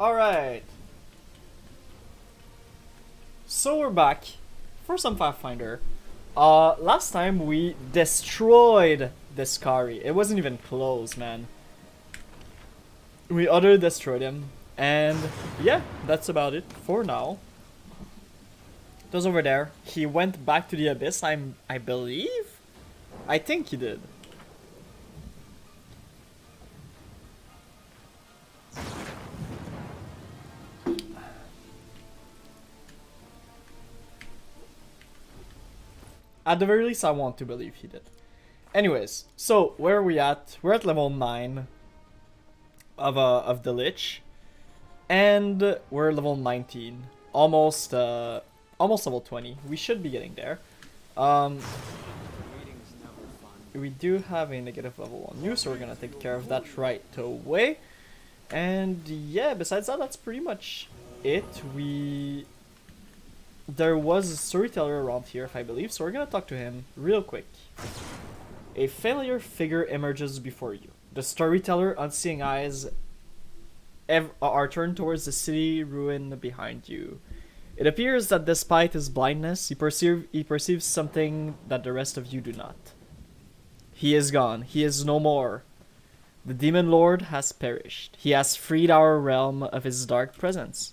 Alright, so we're back for some Pathfinder. Last time we destroyed the Skari. It wasn't even close, man. We utterly destroyed him. And yeah, that's about it for now. It was over there. He went back to the abyss, I believe? I think he did. At the very least, I want to believe he did. Anyways, so where are we at? We're at level 9 of the Lich. And we're level 19. Almost level 20. We should be getting there. Um, we do have a negative level on you, so we're gonna take care of that right away. And yeah, besides that, that's pretty much it. There was a storyteller around here, if I believe, so we're gonna talk to him real quick. A familiar figure emerges before you. The storyteller, unseeing eyes, are turned towards the city ruin behind you. It appears that despite his blindness, he perceives something that the rest of you do not. He is gone. He is no more. The demon lord has perished. He has freed our realm of his dark presence.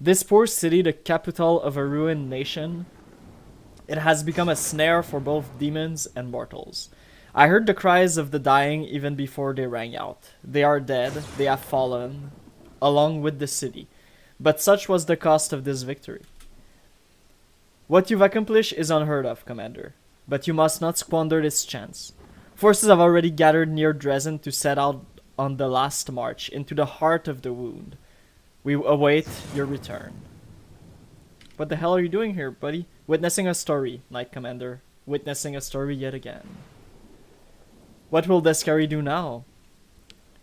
This poor city, the capital of a ruined nation, it has become a snare for both demons and mortals. I heard the cries of the dying even before they rang out. They are dead, they have fallen, along with the city. But such was the cost of this victory. What you've accomplished is unheard of, Commander. But you must not squander this chance. Forces have already gathered near Dresden to set out on the last march into the heart of the wound. We await your return. What the hell are you doing here, buddy? Witnessing a story, Knight Commander. Witnessing a story yet again. What will Deskari do now?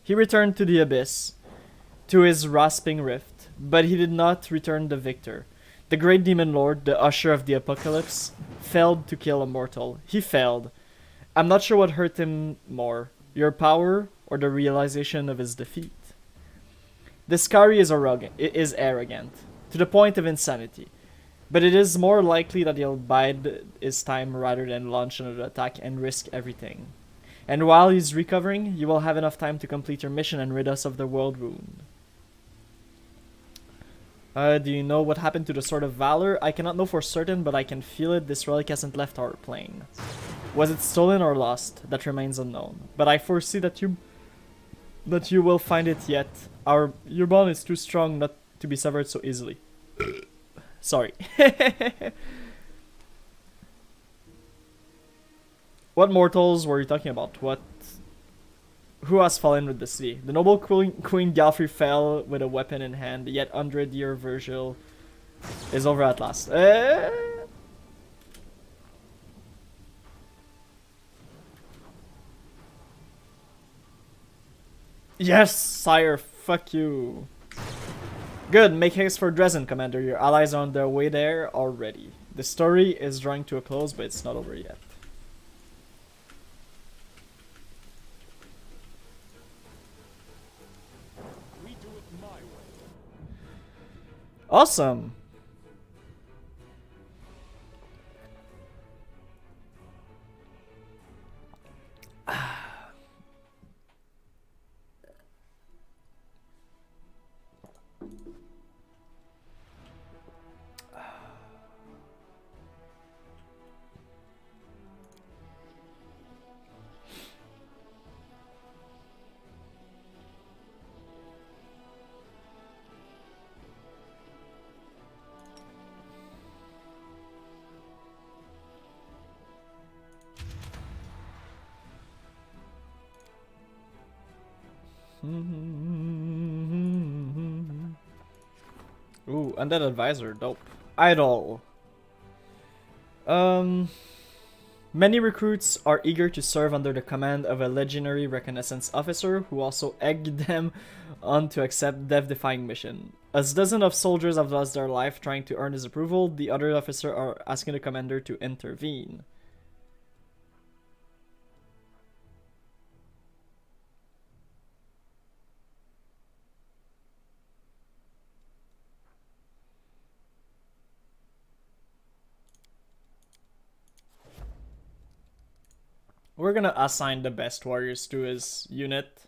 He returned to the abyss, to his rasping rift, but he did not return the victor. The great demon lord, the usher of the apocalypse, failed to kill a mortal. He failed. I'm not sure what hurt him more, your power or the realization of his defeat. Deskari is arrogant, to the point of insanity. But it is more likely that he'll bide his time rather than launch another attack and risk everything. And while he's recovering, you will have enough time to complete your mission and rid us of the world wound. Do you know what happened to the Sword of Valor? I cannot know for certain, but I can feel it. This relic hasn't left our plane. Was it stolen or lost? That remains unknown. But I foresee that you will find it yet. Your bond is too strong not to be severed so easily. Sorry. What mortals were you talking about? Who has fallen with the city? The noble Queen Galfrey fell with a weapon in hand, yet 100-year Virgil is over at last. Yes, sire, fuck you. Good, make haste for Dresden, Commander. Your allies are on their way there already. The story is drawing to a close, but it's not over yet. Awesome. Ooh, Undead Advisor, dope. Idol. Many recruits are eager to serve under the command of a legendary reconnaissance officer who also egged them on to accept death-defying mission. As dozens of soldiers have lost their life trying to earn his approval, the other officers are asking the commander to intervene. We're gonna assign the best warriors to his unit.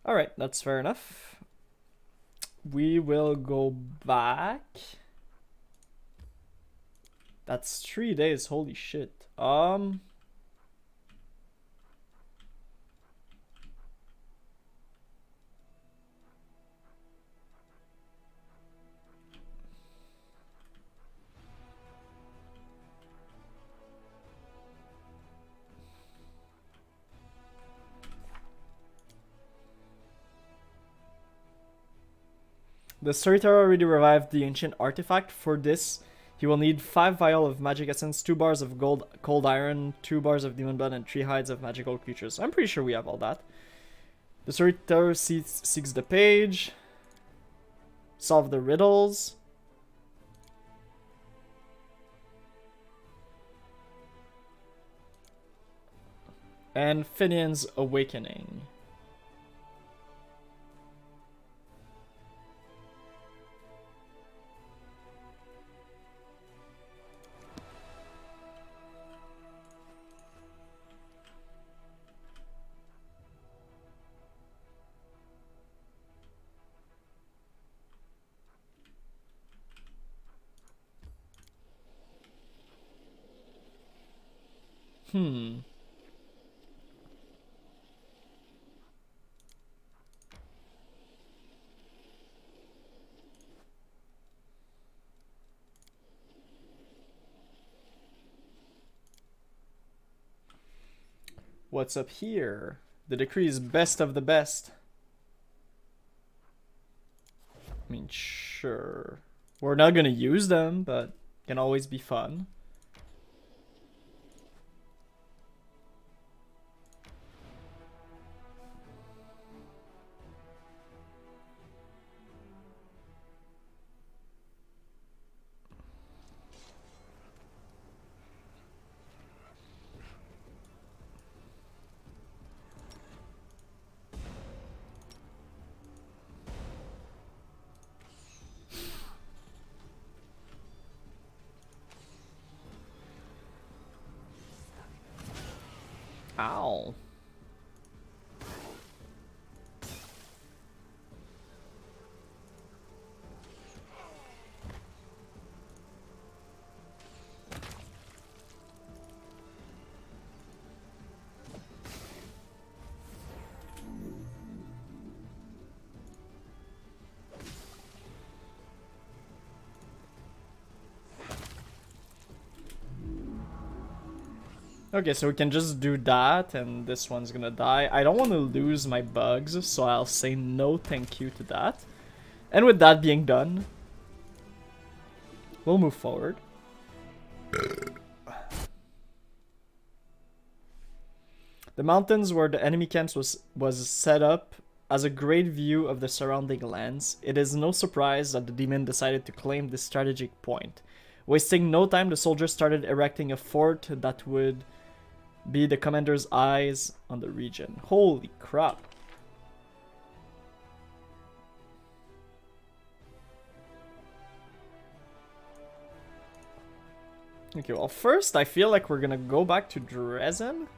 Alright, that's fair enough. We will go back. That's 3 days, holy shit. The storyteller already revived the ancient artifact. For this, he will need 5 vial of magic essence, 2 bars of gold, cold iron, 2 bars of demon blood, and 3 hides of magical creatures. I'm pretty sure we have all that. The storyteller seeks the page. Solve the riddles. And Finian's awakening. What's up here? The decree is best of the best. I mean, sure. We're not gonna use them, but can always be fun. Ow. Okay, so we can just do that, and this one's gonna die. I don't want to lose my bugs, so I'll say no thank you to that. And with that being done, we'll move forward. The mountains where the enemy camps was set up as a great view of the surrounding lands. It is no surprise that the demon decided to claim this strategic point. Wasting no time, the soldiers started erecting a fort that would be the commander's eyes on the region. Holy crap. Okay, well first I feel like we're gonna go back to Dresden.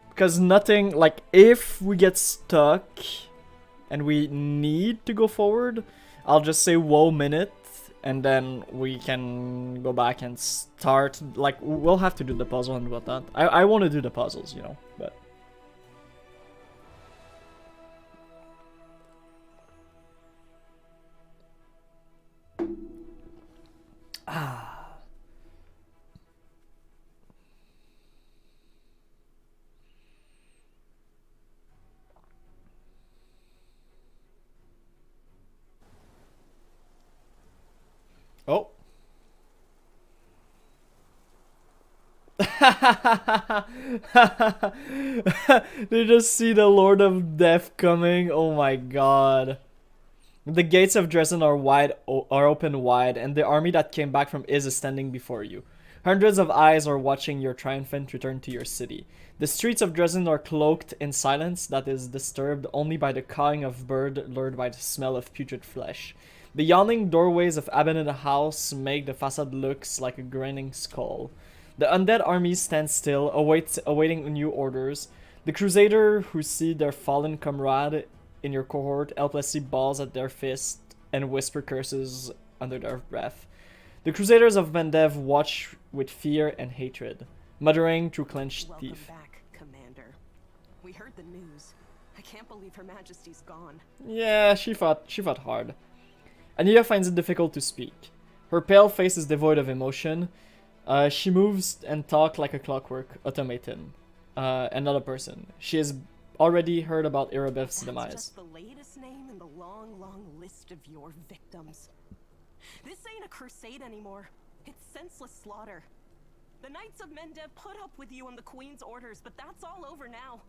Because nothing, like if we get stuck and we need to go forward, I'll just say whoa minute. And then we can go back and start, like, we'll have to do the puzzle and whatnot. I want to do the puzzles, you know, but... Oh. They just see the Lord of Death coming. Oh my god. The gates of Dresden are open wide, and the army that came back from is standing before you. Hundreds of eyes are watching your triumphant return to your city. The streets of Dresden are cloaked in silence that is disturbed only by the cawing of bird lured by the smell of putrid flesh. The yawning doorways of abandoned house make the facade looks like a grinning skull. The undead army stands still, awaiting new orders. The crusader who see their fallen comrade in your cohort helplessly balls at their fist and whisper curses under their breath. The crusaders of Mendev watch with fear and hatred, muttering through clenched teeth. Welcome back, Commander. We heard the news. I can't believe Her Majesty's gone. Yeah, she fought hard. Ania finds it difficult to speak. Her pale face is devoid of emotion. She moves and talks like a clockwork automaton, and not a person. She has already heard about Erebeth's demise. That's just the latest name in the long, long list of your victims. This ain't a crusade anymore. It's senseless slaughter. The Knights of Mendev put up with you and the Queen's orders, but that's all over now.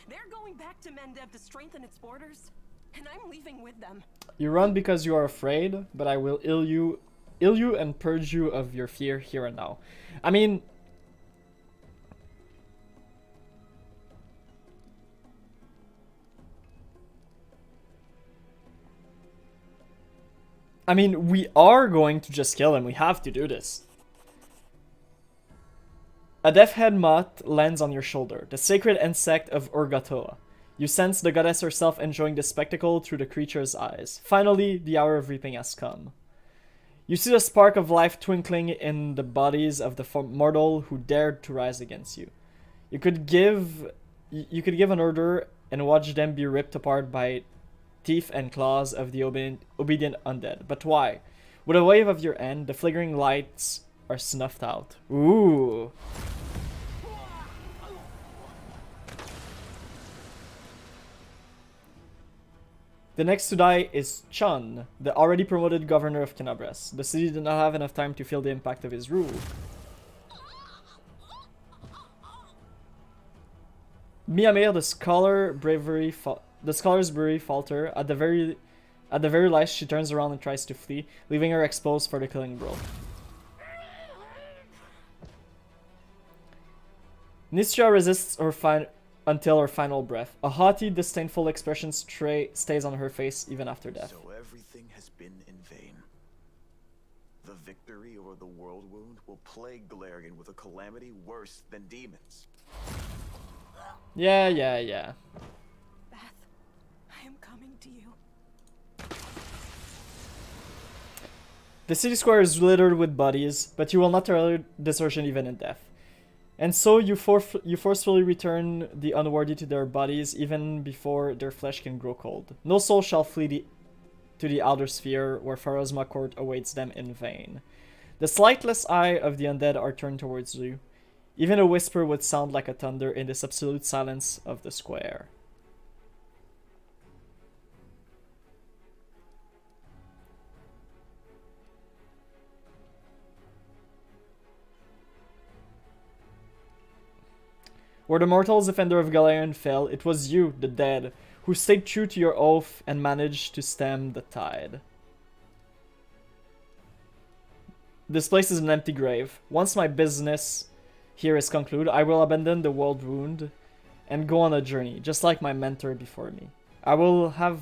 They're going back to Mendev to strengthen its borders, and I'm leaving with them. You run because you are afraid, but I will ill you and purge you of your fear here and now. I mean, we are going to just kill him. We have to do this. A death head moth lands on your shoulder, the sacred insect of Urgatoa. You sense the goddess herself enjoying the spectacle through the creature's eyes. Finally, the hour of reaping has come. You see the spark of life twinkling in the bodies of the mortal who dared to rise against you. You could give an order and watch them be ripped apart by teeth and claws of the obedient undead. But why? With a wave of your hand, the flickering lights are snuffed out. Ooh. The next to die is Chun, the already promoted governor of Tenebris. The city did not have enough time to feel the impact of his rule. Miamir, the scholar's bravery falter. At the very last, she turns around and tries to flee, leaving her exposed for the killing blow. Nistria resists until her final breath. A haughty, disdainful expression stays on her face even after death. So everything has been in vain. The victory over the world wound will plague Galarian with a calamity worse than demons. Yeah. Beth, I am coming to you. The city square is littered with bodies, but you will not tolerate desertion even in death. And so you forcefully return the unworthy to their bodies even before their flesh can grow cold. No soul shall flee to the outer sphere where Pharasma court awaits them in vain. The sightless eye of the undead are turned towards you. Even a whisper would sound like a thunder in this absolute silence of the square. Where the mortal's defender of Galarian fell, it was you, the dead, who stayed true to your oath and managed to stem the tide. This place is an empty grave. Once my business here is concluded, I will abandon the world wound and go on a journey, just like my mentor before me. I will have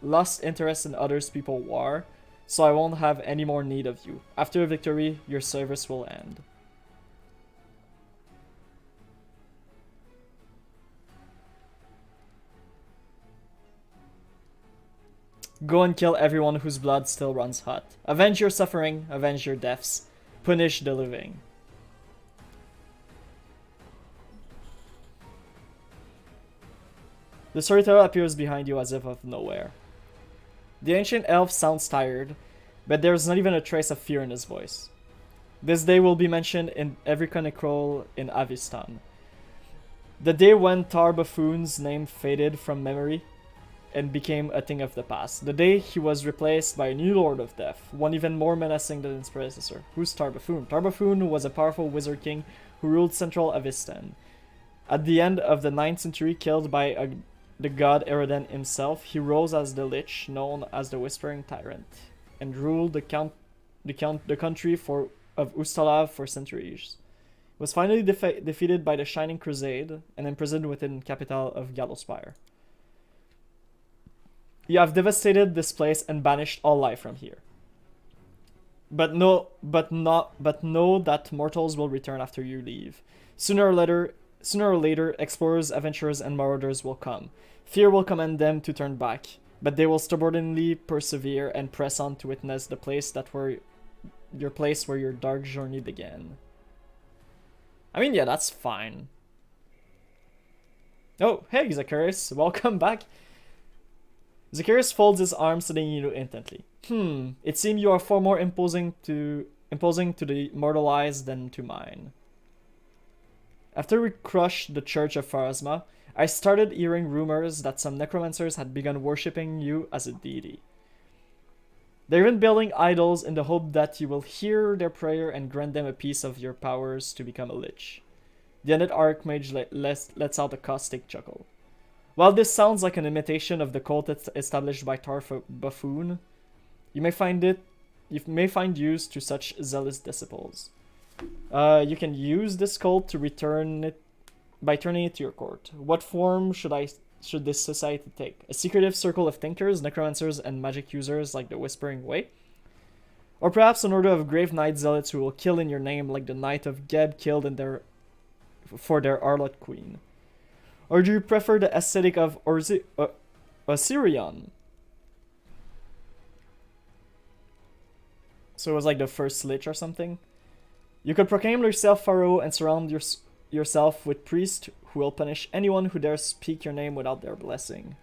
lost interest in others people war, so I won't have any more need of you. After victory, your service will end. Go and kill everyone whose blood still runs hot. Avenge your suffering, avenge your deaths. Punish the living. The storyteller appears behind you as if of nowhere. The ancient elf sounds tired, but there's not even a trace of fear in his voice. This day will be mentioned in every chronicle in Avistan. The day when Tarbafoon's name faded from memory and became a thing of the past. The day he was replaced by a new Lord of Death, one even more menacing than his predecessor. Who's Tarbafoon? Tarbafoon was a powerful wizard king who ruled central Avistan. At the end of the 9th century, killed by the god Eredin himself, he rose as the Lich, known as the Whispering Tyrant, and ruled the country of Ustalav for centuries. He was finally defeated by the Shining Crusade and imprisoned within the capital of Gallowspire. You have devastated this place and banished all life from here. But know that mortals will return after you leave. Sooner or later, explorers, adventurers, and marauders will come. Fear will command them to turn back, but they will stubbornly persevere and press on to witness the place where your dark journey began. I mean, yeah, that's fine. Oh, hey, Zacharias, welcome back. Zacharias folds his arms, studying you intently. It seems you are far more imposing to the mortal eyes than to mine. After we crushed the Church of Pharasma, I started hearing rumors that some necromancers had begun worshipping you as a deity. They're even building idols in the hope that you will hear their prayer and grant them a piece of your powers to become a Lich. The undead Archmage lets out a caustic chuckle. While this sounds like an imitation of the cult established by Tar Buffoon, you may find use to such zealous disciples. You can use this cult to return it by turning it to your court. What form should this society take? A secretive circle of thinkers, necromancers, and magic users like the Whispering Way? Or perhaps an order of grave knight zealots who will kill in your name like the Knight of Geb killed for their harlot queen? Or do you prefer the aesthetic of Osirion? So it was like the first Lich or something? You could proclaim yourself Pharaoh and surround yourself with priests who will punish anyone who dares speak your name without their blessing.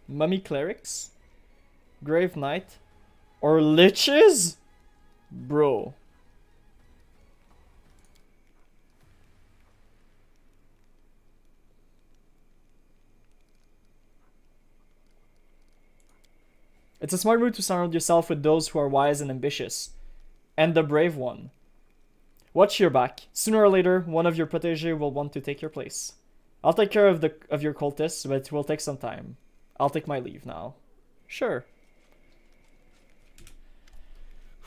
Mummy clerics? Grave knight? Or liches? Bro. It's a smart move to surround yourself with those who are wise and ambitious. And the brave one. Watch your back. Sooner or later, one of your protégés will want to take your place. I'll take care of your cultists, but it will take some time. I'll take my leave now. Sure.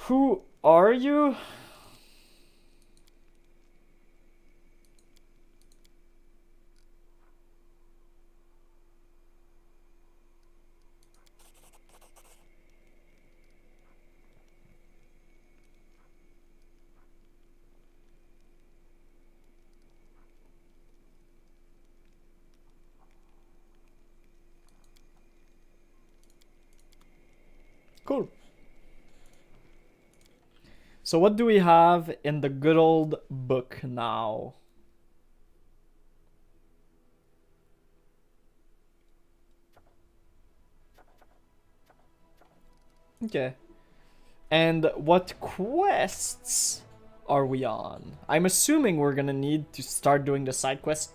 Who are you? Cool. So what do we have in the good old book now? Okay. And what quests are we on? I'm assuming we're gonna need to start doing the side quest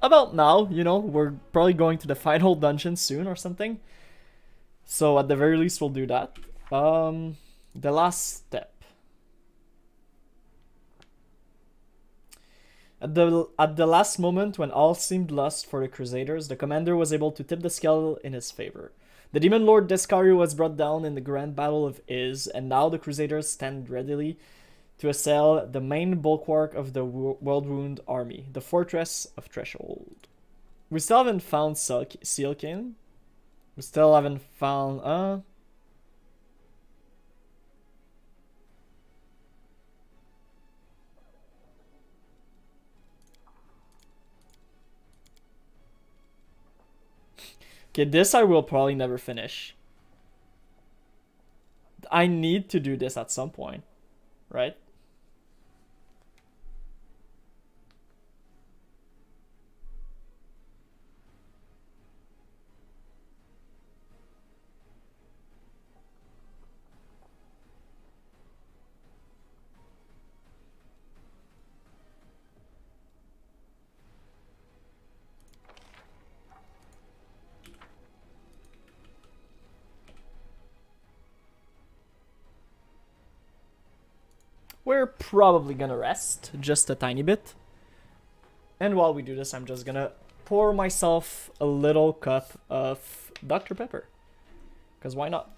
about now, you know, we're probably going to the final dungeon soon or something. So at the very least we'll do that. The last step. At the last moment, when all seemed lost for the Crusaders, the commander was able to tip the scale in his favor. The demon lord Descario was brought down in the grand battle of Iz, and now the Crusaders stand readily to assail the main bulwark of the world-wound army, the fortress of Threshold. We still haven't found Sealkin. We still haven't found... Okay, this I will probably never finish. I need to do this at some point, right? We're probably gonna rest just a tiny bit. And while we do this, I'm just gonna pour myself a little cup of Dr. Pepper. Because why not?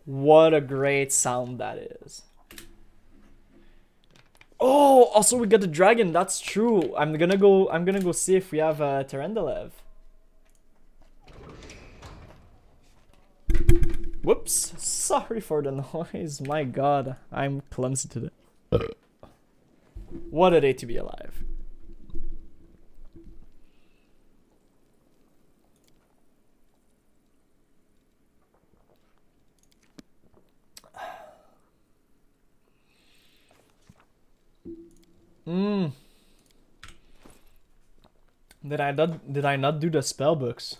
What a great sound that is. Oh, also we got the dragon. That's true. I'm gonna go see if we have Terendelev. Whoops. Sorry for the noise. My god, I'm clumsy today. What a day to be alive. Did I not do the spell books?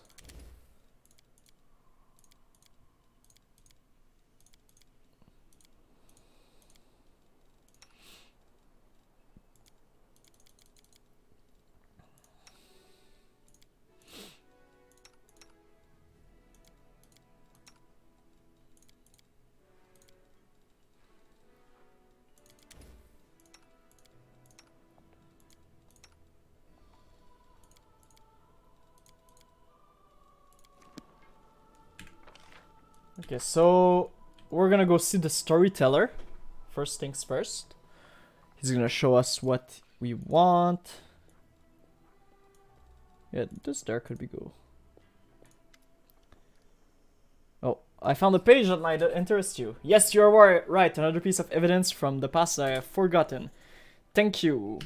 Okay, so we're gonna go see the storyteller. First things first. He's gonna show us what we want. Yeah, this there could be cool. Oh, I found a page that might interest you. Yes, you are right. Another piece of evidence from the past that I have forgotten. Thank you.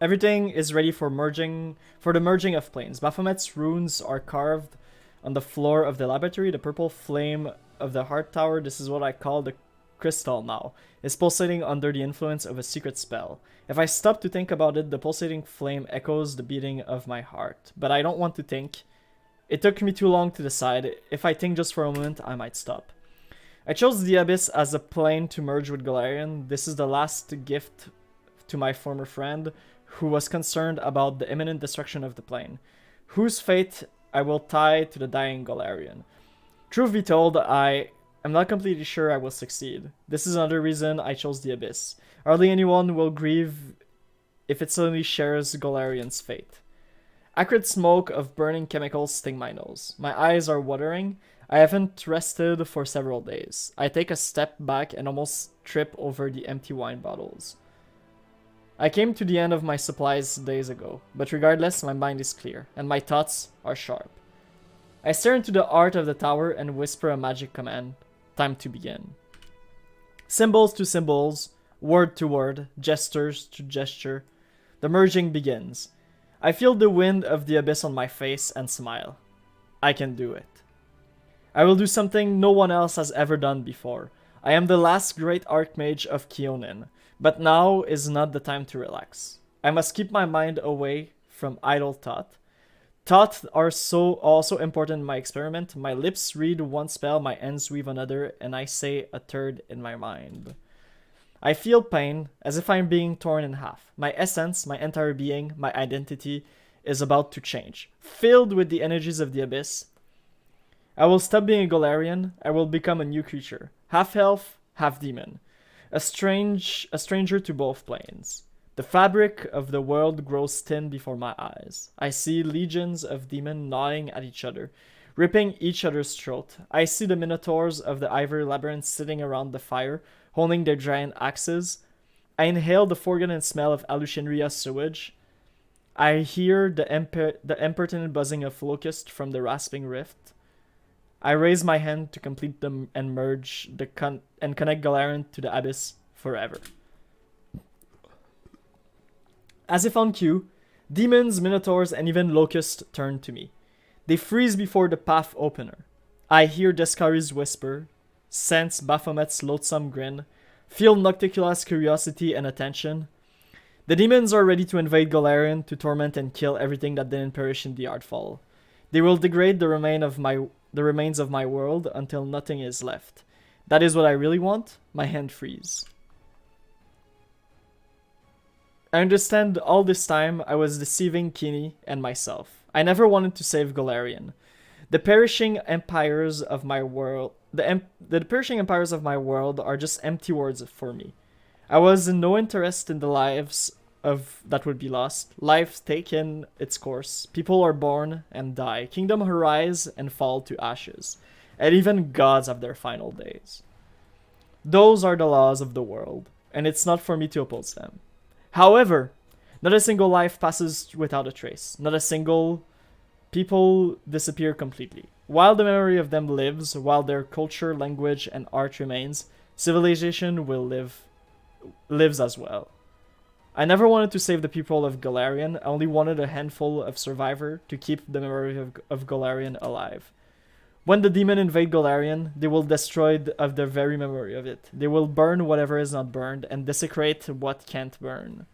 Everything is ready for the merging of planes. Baphomet's runes are carved on the floor of the laboratory. The purple flame of the heart tower, this is what I call the crystal now, is pulsating under the influence of a secret spell. If I stop to think about it, the pulsating flame echoes the beating of my heart. But I don't want to think. It took me too long to decide. If I think just for a moment, I might stop. I chose the Abyss as a plane to merge with Galarian. This is the last gift to my former friend, who was concerned about the imminent destruction of the plane, whose fate I will tie to the dying Galarian. Truth be told, I am not completely sure I will succeed. This is another reason I chose the Abyss. Hardly anyone will grieve if it suddenly shares Galarian's fate. Acrid smoke of burning chemicals sting my nose. My eyes are watering. I haven't rested for several days. I take a step back and almost trip over the empty wine bottles. I came to the end of my supplies days ago, but regardless, my mind is clear, and my thoughts are sharp. I stare into the heart of the tower and whisper a magic command. Time to begin. Symbols to symbols, word to word, gestures to gesture. The merging begins. I feel the wind of the abyss on my face and smile. I can do it. I will do something no one else has ever done before. I am the last great archmage of Keonin. But now is not the time to relax. I must keep my mind away from idle thought. Thoughts are also important in my experiment. My lips read one spell, my hands weave another, and I say a third in my mind. I feel pain, as if I'm being torn in half. My essence, my entire being, my identity is about to change. Filled with the energies of the abyss, I will stop being a Galarian. I will become a new creature. Half elf, half demon. A stranger to both planes. The fabric of the world grows thin before my eyes. I see legions of demons gnawing at each other, ripping each other's throat. I see the minotaurs of the ivory labyrinth sitting around the fire, holding their giant axes. I inhale the forgotten smell of Alushinria sewage. I hear the impertinent buzzing of locusts from the rasping rift. I raise my hand to complete them and merge and connect Galarian to the abyss forever. As if on cue, demons, minotaurs, and even locusts turn to me. They freeze before the path opener. I hear Descari's whisper, sense Baphomet's loathsome grin, feel Nocticula's curiosity and attention. The demons are ready to invade Galarian to torment and kill everything that didn't perish in the Artfall. They will degrade the remains of my world until nothing is left. That is what I really want. My hand freeze. I understand all this time I was deceiving Kini and myself. I never wanted to save Galarian. The perishing empires of my world, the perishing empires of my world are just empty words for me. I was in no interest in the lives of that would be lost. Life taken its course. People are born and die. Kingdom arise and fall to ashes. and even gods have their final days. Those are the laws of the world, and it's not for me to oppose them. However, not a single life passes without a trace. Not a single people disappear completely. While the memory of them lives, while their culture, language, and art remains, civilization lives as well. I never wanted to save the people of Golarion. I only wanted a handful of survivors to keep the memory of Golarion alive. When the demon invade Golarion, they will destroy of the very memory of it. They will burn whatever is not burned and desecrate what can't burn.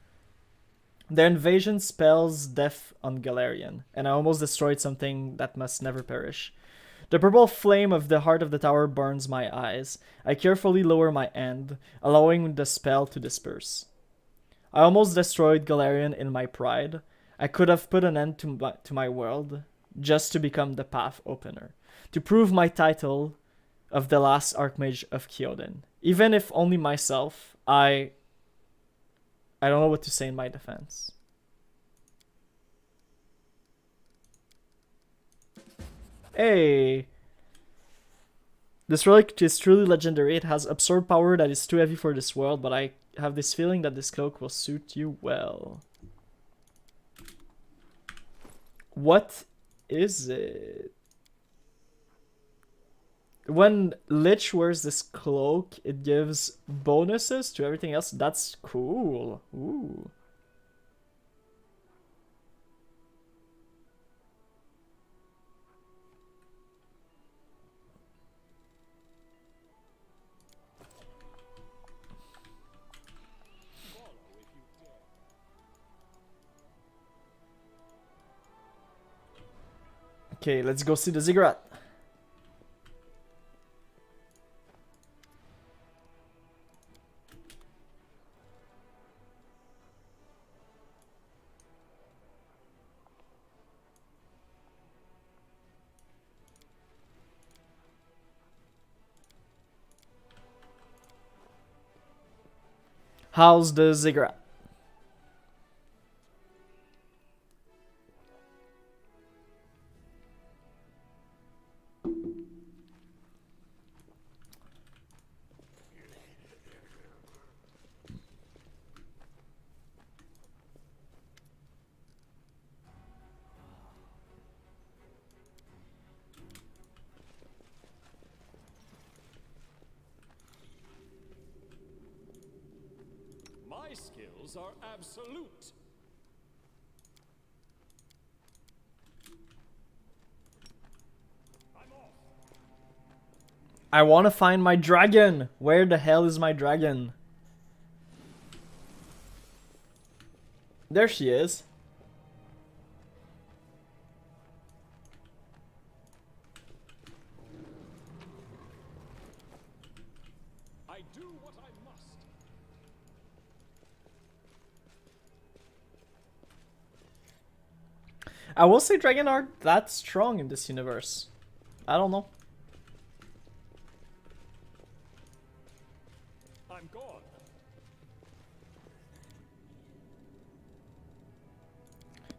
Their invasion spells death on Golarion, and I almost destroyed something that must never perish. The purple flame of the heart of the tower burns my eyes. I carefully lower my hand, allowing the spell to disperse. I almost destroyed Golarion in my pride. I could have put an end to my world, just to become the path opener. To prove my title of the last Archmage of Kyoden. Even if only myself, I don't know what to say in my defense. Hey! This relic is truly legendary. It has absorb power that is too heavy for this world, but I have this feeling that this cloak will suit you well. What is it? When Lich wears this cloak, it gives bonuses to everything else. That's cool. Ooh. Okay, let's go see the ziggurat. How's the ziggurat? My skills are absolute. I'm off. I want to find my dragon. Where the hell is my dragon? There she is. I do what I must. I will say dragon aren't that strong in this universe. I don't know. I'm gone.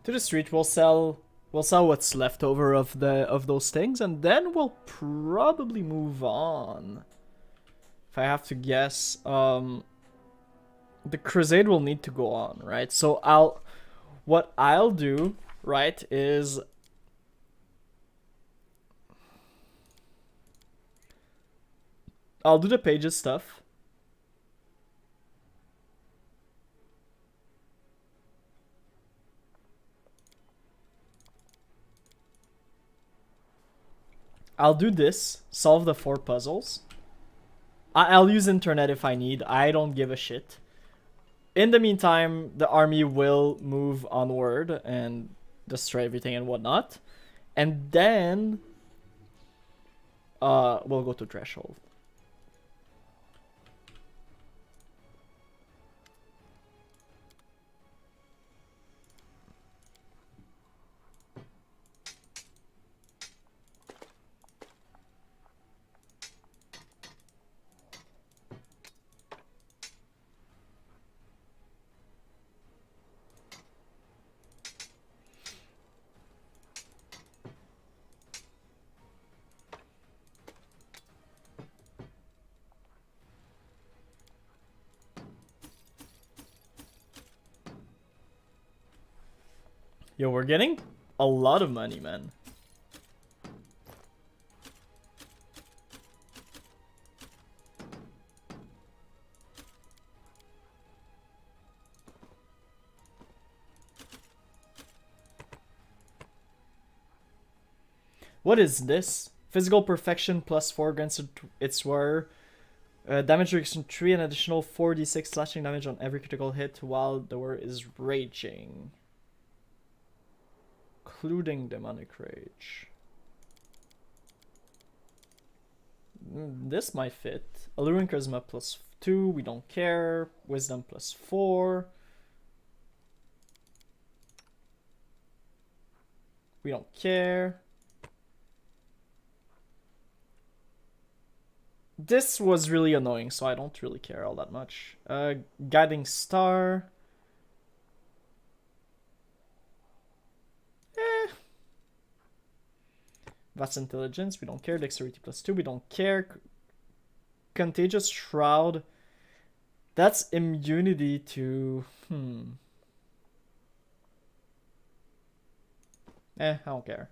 To the street, we'll sell what's left over of those things, and then we'll probably move on. If I have to guess, the crusade will need to go on, right? So what I'll do, right, is I'll do the pages stuff. I'll do this, solve the 4 puzzles. I'll use internet if I need. I don't give a shit. In the meantime, the army will move onward and destroy everything and whatnot. And then we'll go to Threshold. Yo, we're getting a lot of money, man. What is this? Physical perfection plus 4 against its wearer. Damage reduction 3, an additional 4d6 slashing damage on every critical hit while the wearer is raging. Including demonic rage. This might fit. Alluring charisma plus 2, we don't care. Wisdom plus 4. We don't care. This was really annoying, so I don't really care all that much. Guiding Star. Vast Intelligence, we don't care. Dexterity plus 2, we don't care. Contagious Shroud. That's immunity to... I don't care.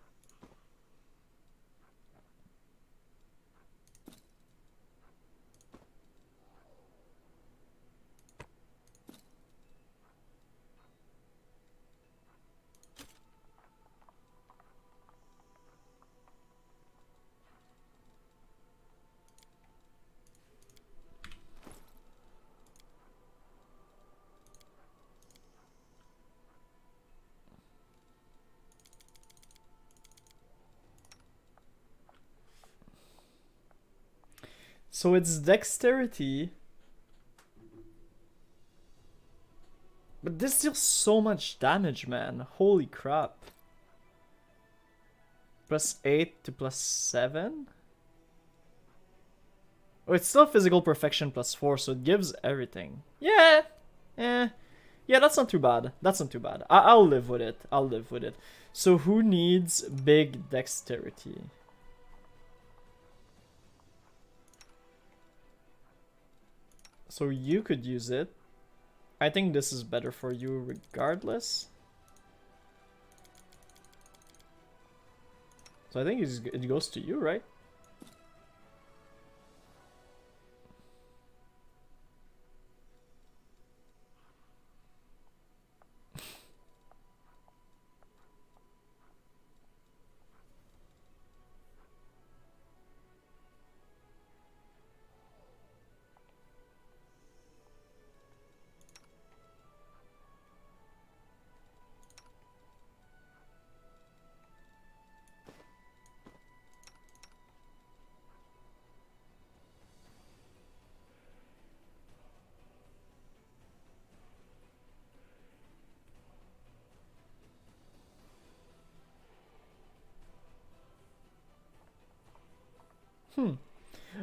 So it's dexterity. But this deals so much damage, man. Holy crap. Plus 8 to plus 7? Oh, it's still physical perfection plus 4, so it gives everything. Yeah. Yeah, that's not too bad. That's not too bad. I'll live with it. I'll live with it. So who needs big dexterity? So you could use it. I think this is better for you regardless. So I think it goes to you, right?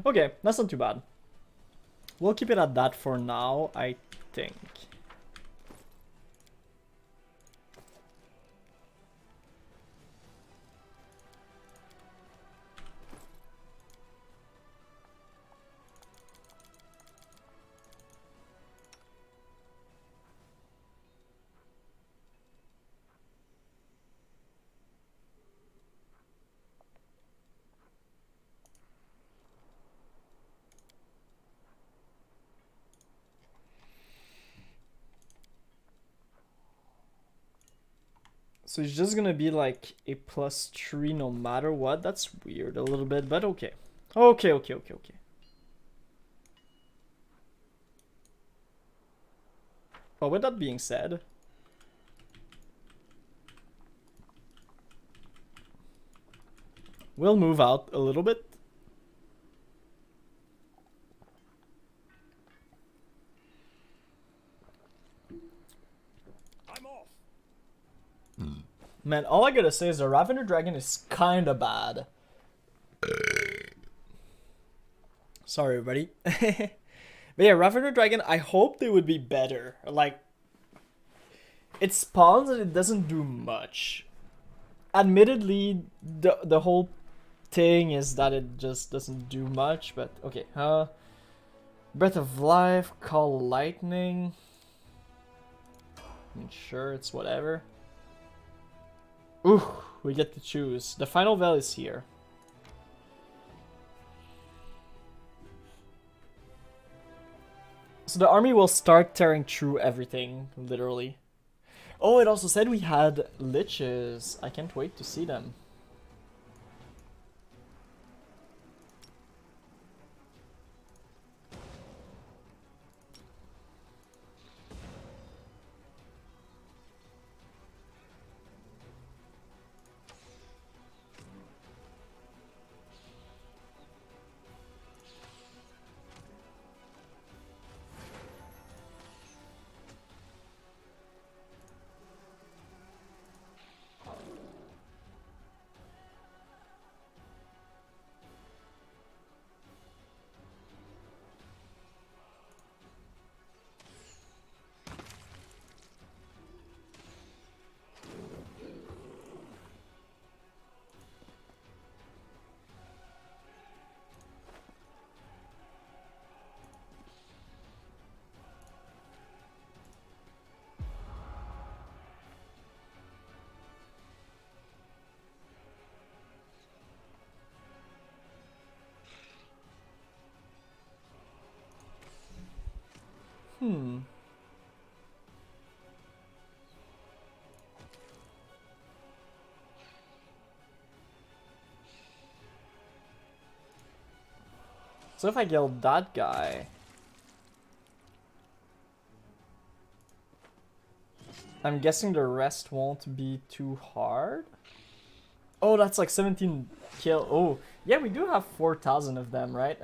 Okay, that's not too bad. We'll keep it at that for now, I think. So it's just gonna be like a +3 no matter what. That's weird a little bit, but okay. Okay. But with that being said, we'll move out a little bit. Man, all I gotta say is the Ravener Dragon is kinda bad. Sorry, everybody. But yeah, Ravener Dragon, I hope they would be better. Like, it spawns and it doesn't do much. Admittedly, the whole thing is that it just doesn't do much, but okay. Breath of Life, Call Lightning. I mean, sure, it's whatever. Ooh, we get to choose. The final veil is here. So the army will start tearing through everything, literally. Oh, it also said we had liches. I can't wait to see them. Hmm. So if I kill that guy, I'm guessing the rest won't be too hard. Oh, that's like 17 kill. Oh, yeah, we do have 4,000 of them, right?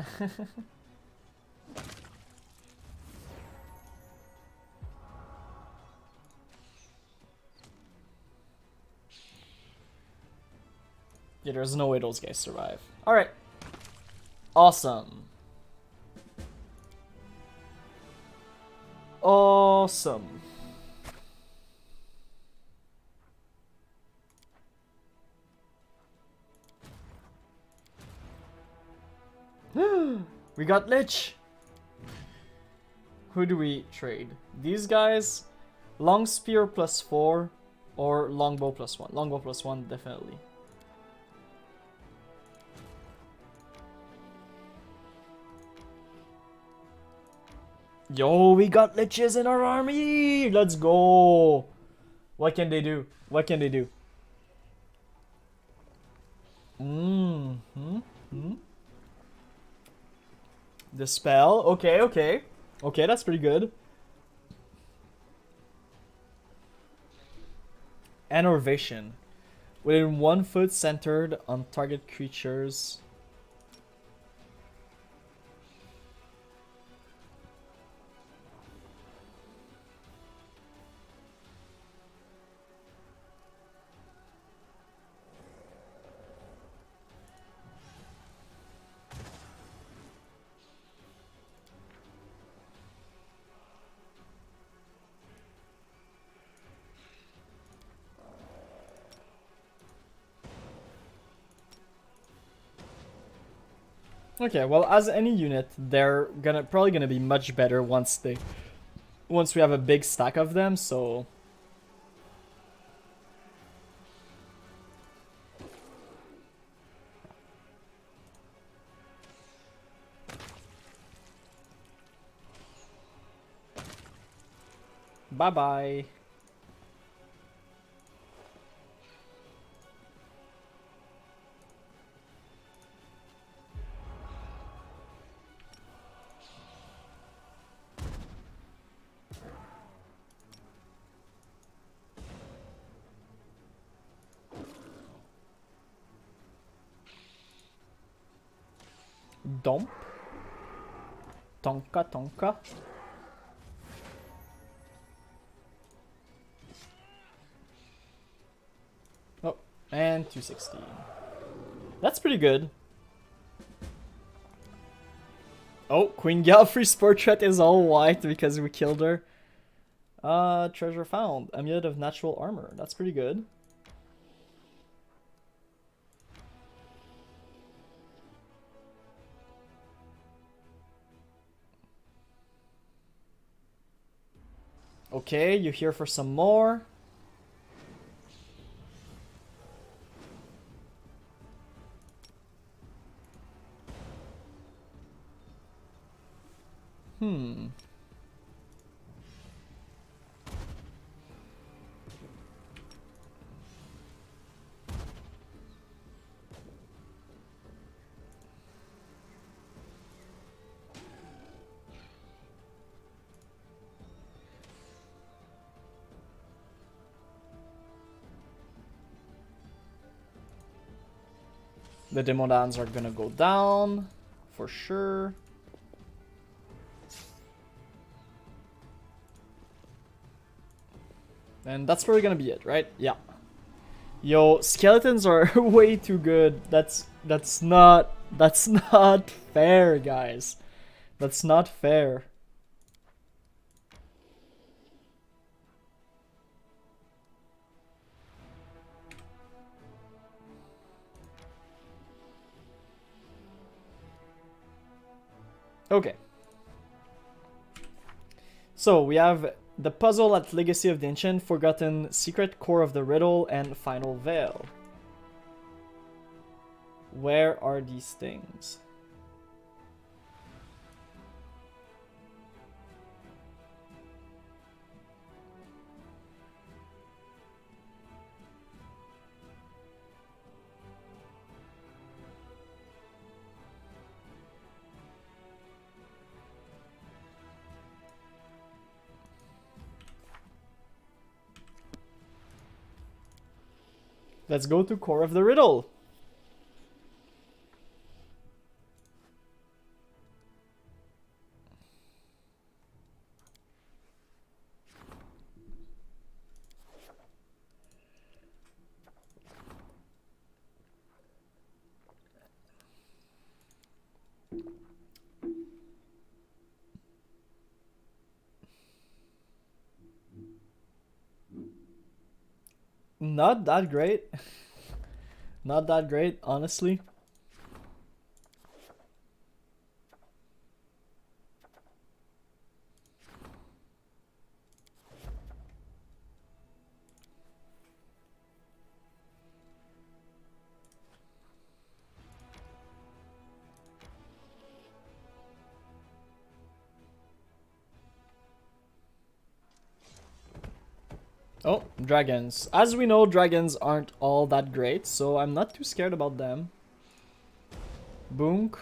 Yeah, there's no way those guys survive. Alright. Awesome. Awesome. We got Lich! Who do we trade? These guys? Long spear +4 or longbow +1? Longbow +1, definitely. Yo, we got liches in our army! Let's go! What can they do? What can they do? The spell? Okay, okay. Okay, that's pretty good. Enervation. Within 1 foot centered on target creatures. Okay, well, as any unit, they're probably gonna be much better once we have a big stack of them. So bye bye. Dump. Tonka tonka. Oh, and 216. That's pretty good. Oh, Queen Galfrey's portrait is all white because we killed her. Treasure found. Amulet of natural armor. That's pretty good. Okay, you're here for some more. The Demodans are gonna go down, for sure. And that's probably gonna be it, right? Yeah. Yo, skeletons are way too good. That's not fair, guys. That's not fair. Okay. So we have the puzzle at Legacy of the Ancient, Forgotten Secret, Core of the Riddle, and Final Veil. Where are these things? Let's go to Core of the Riddle. Not that great. Not that great, honestly. Oh, dragons. As we know, dragons aren't all that great, so I'm not too scared about them. Boonk.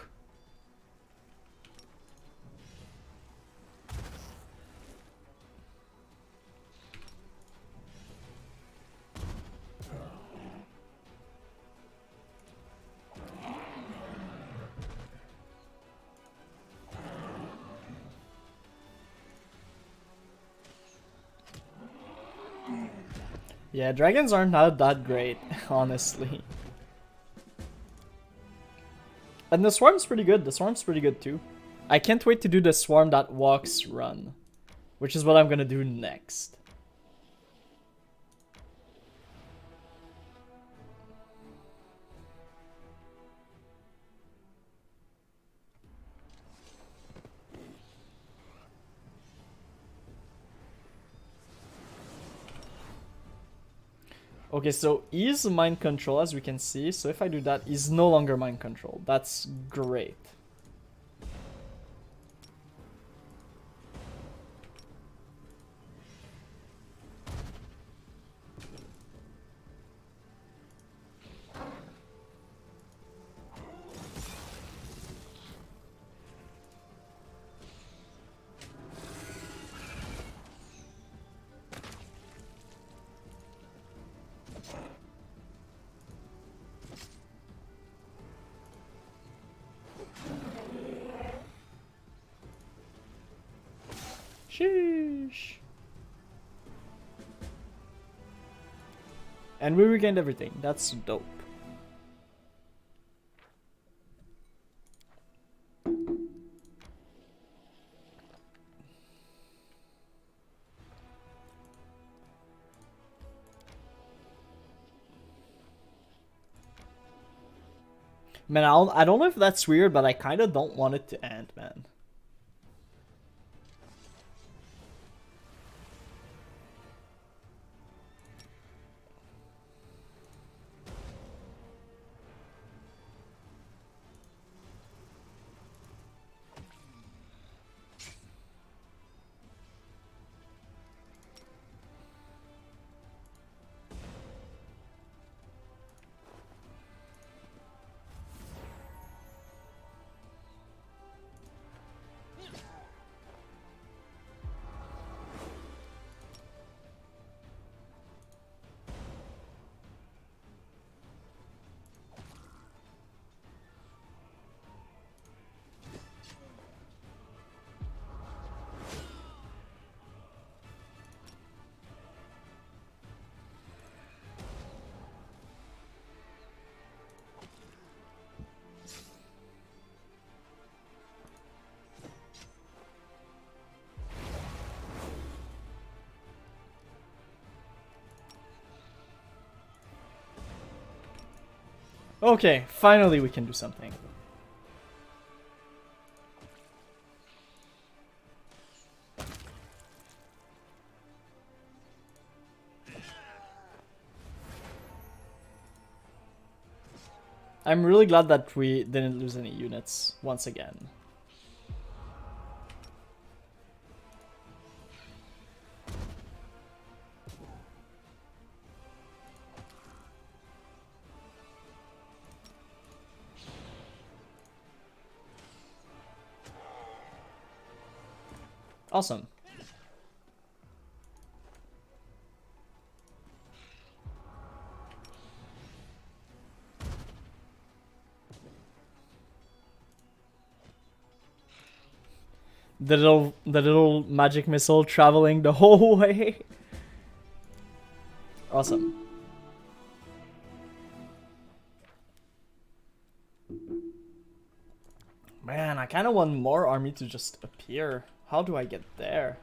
Yeah, dragons aren't not that great, honestly. And the swarm's pretty good. The swarm's pretty good too. I can't wait to do the swarm that walks run, which is what I'm gonna do next. Okay, so E is mind control, as we can see. So if I do that, he's no longer mind control. That's great. Sheesh. And we regained everything. That's dope. Man, I don't know if that's weird, but I kind of don't want it to end, man. Okay, finally we can do something. I'm really glad that we didn't lose any units once again. Awesome. The little magic missile traveling the whole way. Awesome. Man, I kind of want more army to just appear. How do I get there?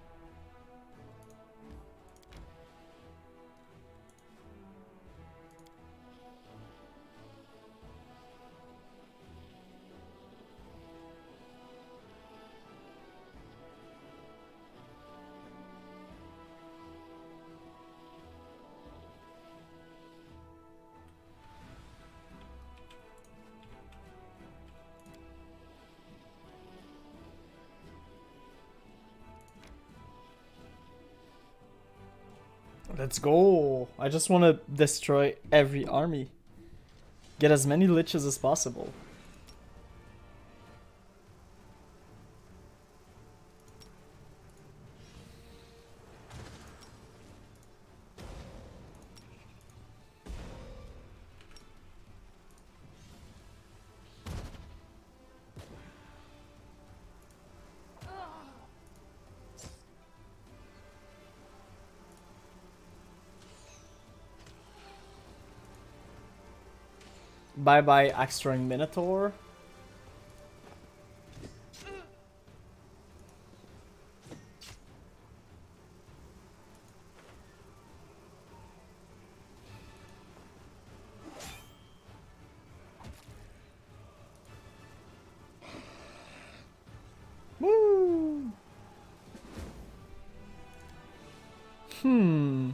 Let's go. I just want to destroy every army. Get as many liches as possible. Bye bye, Axe-throwing Minotaur. Woo! Hmm.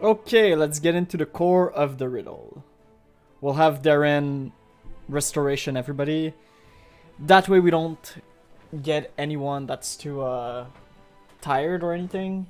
Okay, let's get into the core of the riddle. We'll have Darren restoration everybody. That way we don't get anyone that's too tired or anything.